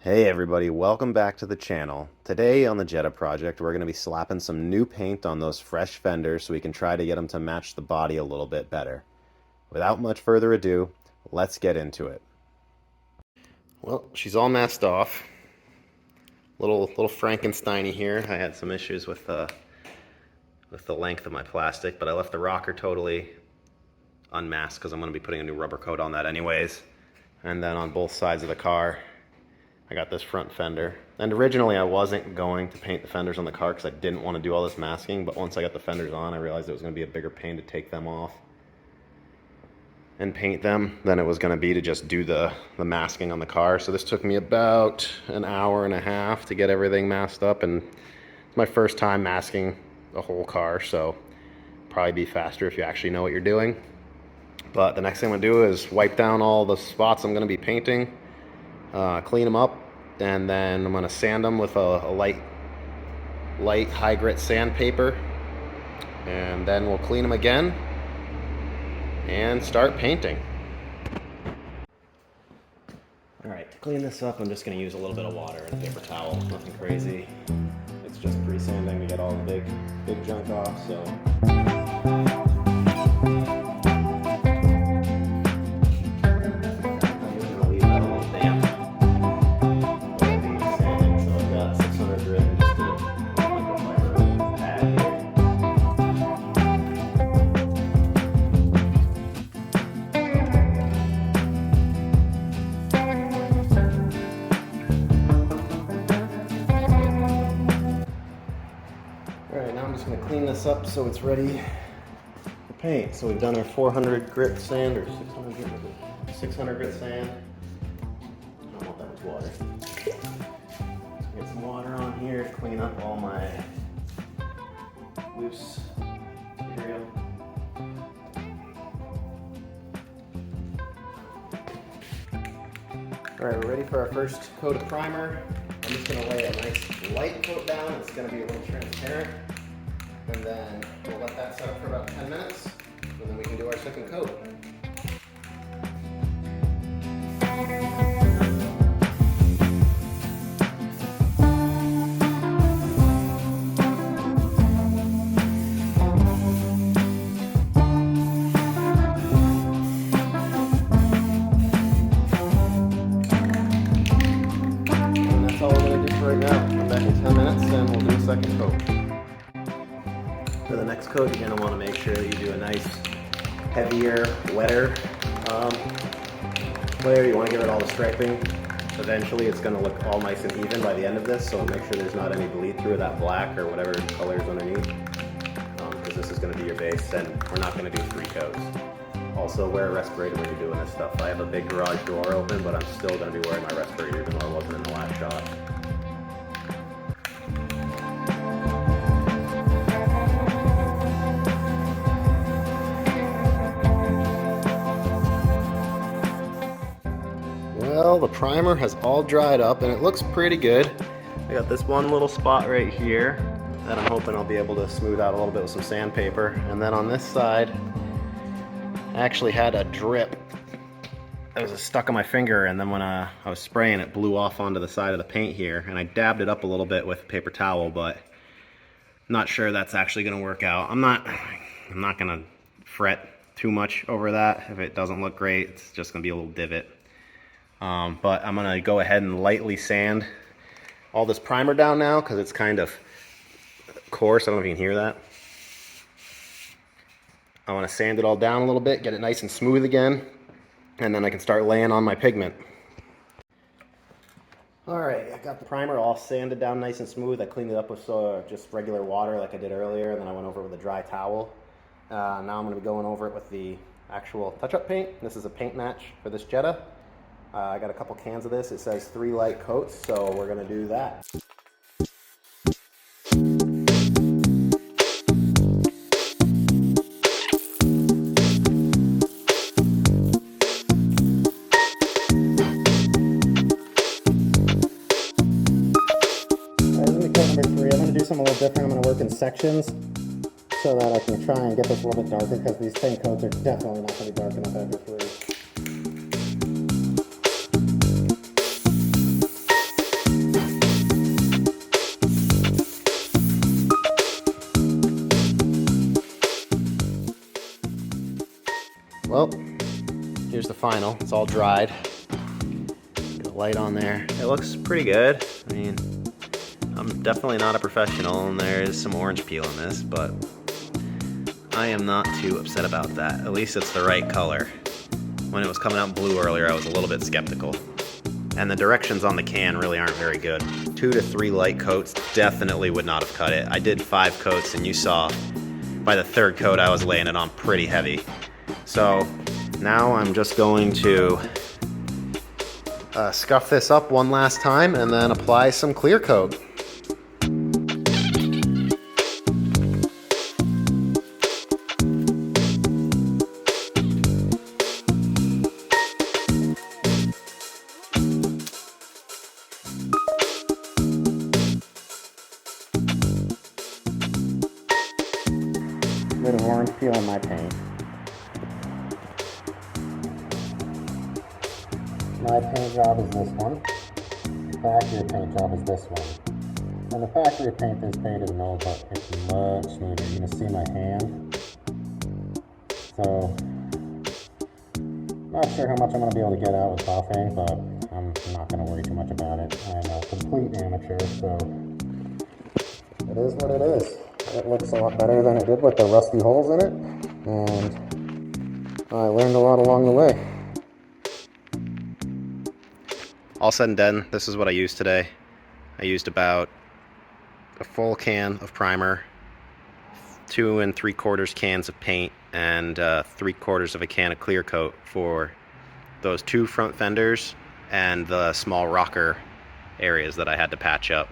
Hey everybody, welcome back to the channel. Today on the Jetta project, we're going to be slapping some new paint on those fresh fenders so we can try to get them to match the body a little bit better. Without much further ado, let's get into it. Well, she's all masked off. Little Frankenstein-y here. I had some issues with the length of my plastic, but I left the rocker totally unmasked because I'm going to be putting a new rubber coat on that anyways. And then on both sides of the car, I got this front fender. And originally I wasn't going to paint the fenders on the car because I didn't want to do all this masking, but once I got the fenders on, I realized it was going to be a bigger pain to take them off and paint them than it was going to be to just do the masking on the car. So this took me about an hour and a half to get everything masked up, and it's my first time masking the whole car, so probably be faster if you actually know what you're doing. But the next thing I'm going to do is wipe down all the spots I'm going to be painting, clean them up, and then I'm going to sand them with a light high grit sandpaper, and then we'll clean them again and start painting. Alright, to clean this up I'm just going to use a little bit of water and a paper towel, nothing crazy. It's just pre-sanding to get all the big junk off, so clean this up so it's ready for paint. So we've done our 400 grit sand, or 600 grit sand. I don't want that much water. Let's get some water on here to clean up all my loose material. Alright, we're ready for our first coat of primer. I'm just going to lay a nice light coat down. It's going to be a little transparent. And then we'll let that set up for about 10 minutes, and then we can do our second coat. And that's all we're going to do for right now. Come back in 10 minutes and we'll do a second coat. For the next coat, you're going to want to make sure that you do a nice, heavier, wetter layer. You want to give it all the striping. Eventually it's going to look all nice and even by the end of this, so make sure there's not any bleed through of that black or whatever color is underneath, because this is going to be your base, and we're not going to do 3 coats. Also, wear a respirator when you're doing this stuff. I have a big garage door open, but I'm still going to be wearing my respirator even though I wasn't in the last shot. Well, the primer has all dried up and it looks pretty good. I got this one little spot right here that I'm hoping I'll be able to smooth out a little bit with some sandpaper. And then on this side, I actually had a drip that was stuck on my finger, and then when I was spraying, it blew off onto the side of the paint here, and I dabbed it up a little bit with a paper towel, but I'm not sure that's actually going to work out. I'm not going to fret too much over that. If it doesn't look great, it's just going to be a little divot. But I'm going to go ahead and lightly sand all this primer down now because it's kind of coarse. I don't know if you can hear that. I want to sand it all down a little bit, get it nice and smooth again, and then I can start laying on my pigment. Alright, I got the primer all sanded down nice and smooth. I cleaned it up with just regular water like I did earlier, and then I went over it with a dry towel. Now I'm going to be going over it with the actual touch-up paint. This is a paint match for this Jetta. I got a couple cans of this. It says 3 light coats, so we're going to do that. Something a little different. I'm going to work in sections so that I can try and get this a little bit darker, because these paint coats are definitely not going to be dark enough after 3. final. It's all dried. Got a light on there. It looks pretty good. I mean, I'm definitely not a professional, and there is some orange peel in this, but I am not too upset about that. At least it's the right color. When it was coming out blue earlier, I was a little bit skeptical. And the directions on the can really aren't very good. 2 to 3 light coats definitely would not have cut it. I did 5 coats, and you saw by the 3rd coat I was laying it on pretty heavy. So now I'm just going to scuff this up one last time and then apply some clear coat. A bit of orange peel on my paint. My paint job is this one. The factory paint job is this one. And the factory paint is faded and old, but it's much smoother. You're gonna see my hand. So, not sure how much I'm gonna be able to get out with buffing, but I'm not gonna worry too much about it. I'm a complete amateur, so it is what it is. It looks a lot better than it did with the rusty holes in it, and I learned a lot along the way. All said and done, this is what I used today. I used about a full can of primer, 2 3/4 cans of paint, and 3/4 of a can of clear coat for those 2 front fenders and the small rocker areas that I had to patch up.